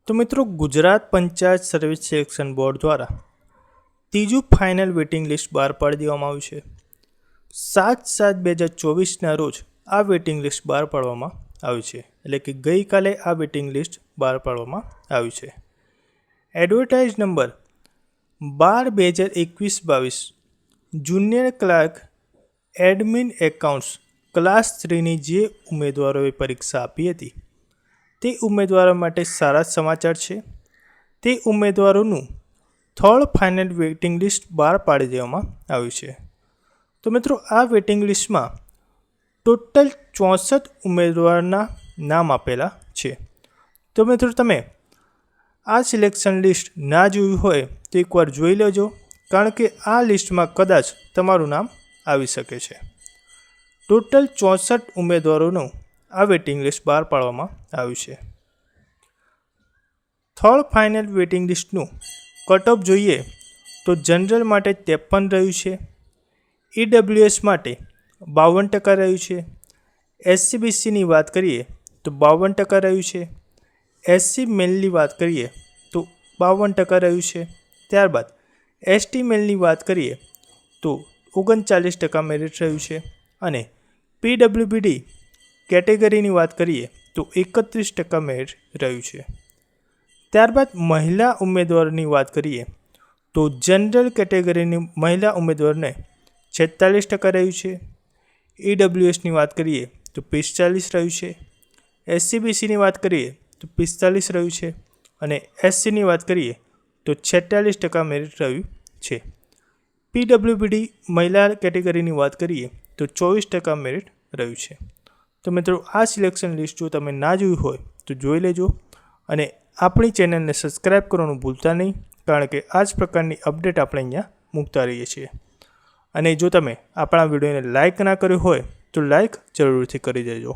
તો મિત્રો Gujarat panchayat service selection board દ્વારા ત્રીજું ફાઇનલ વેઇટિંગ લિસ્ટ બહાર પાડી દેવામાં આવ્યું છે. 7/7/2024ના રોજ આ વેઇટિંગ લિસ્ટ બહાર પાડવામાં આવ્યું છે. એટલે કે ગઈકાલે આ વેઇટિંગ લિસ્ટ બહાર પાડવામાં આવ્યું છે. Advertise number 12/2021-22 junior clerk admin accounts class 3ની જે ઉમેદવારોએ પરીક્ષા આપી હતી તે ઉમેદવારો માટે સારા સમાચાર છે. તે ઉમેદવારોનું થર્ડ ફાઇનલ વેઇટિંગ લિસ્ટ બહાર પાડી દેવામાં આવ્યું છે. તો મિત્રો આ વેઇટિંગ લિસ્ટમાં ટોટલ 64 ઉમેદવારના નામ આપેલા છે. તો મિત્રો તમે આ સિલેક્શન લિસ્ટ ના જોયું હોય તો એકવાર જોઈ લેજો, કારણ કે આ લિસ્ટમાં કદાચ તમારું નામ આવી શકે છે. ટોટલ 64 ઉમેદવારોનું આ વેઇટિંગ લિસ્ટ બહાર પાડવામાં આવ્યું છે. થર્ડ ફાઇનલ વેઇટિંગ લિસ્ટનું કટ ઓફ જોઈએ તો જનરલ માટે 53 રહ્યું છે, EWS માટે 52% રહ્યું છે, SCBCની વાત કરીએ તો 52% રહ્યું છે, SC મેલની વાત કરીએ તો 52% રહ્યું છે. ત્યારબાદ ST મેલની વાત કરીએ તો 39% મેરિટ રહ્યું છે અને PWBD કેટેગરીની વાત કરીએ તો 31% મેરિટ રહ્યું છે. ત્યારબાદ મહિલા ઉમેદવારોની વાત કરીએ તો જનરલ કેટેગરીની મહિલા ઉમેદવારને 46% રહ્યું છે, EWSની વાત કરીએ તો 45 રહ્યું છે, SCBCની વાત કરીએ તો 45 રહ્યું છે અને SCની વાત કરીએ તો 46% મેરિટ રહ્યું છે. PWBD મહિલા કેટેગરીની વાત કરીએ તો 24% મેરિટ રહ્યું છે. તો મિત્રો આ સિલેક્શન લિસ્ટ જો તમે ના જોયું હોય તો જોઈ લેજો અને આપણી ચેનલને સબસ્ક્રાઈબ કરવાનું ભૂલતા નહીં, કારણ કે આ જ પ્રકારની અપડેટ આપણે અહીંયા મૂકતા રહીએ છીએ. અને જો તમે આપણા વિડીયોને લાઇક ના કર્યો હોય તો લાઇક જરૂરથી કરી દેજો.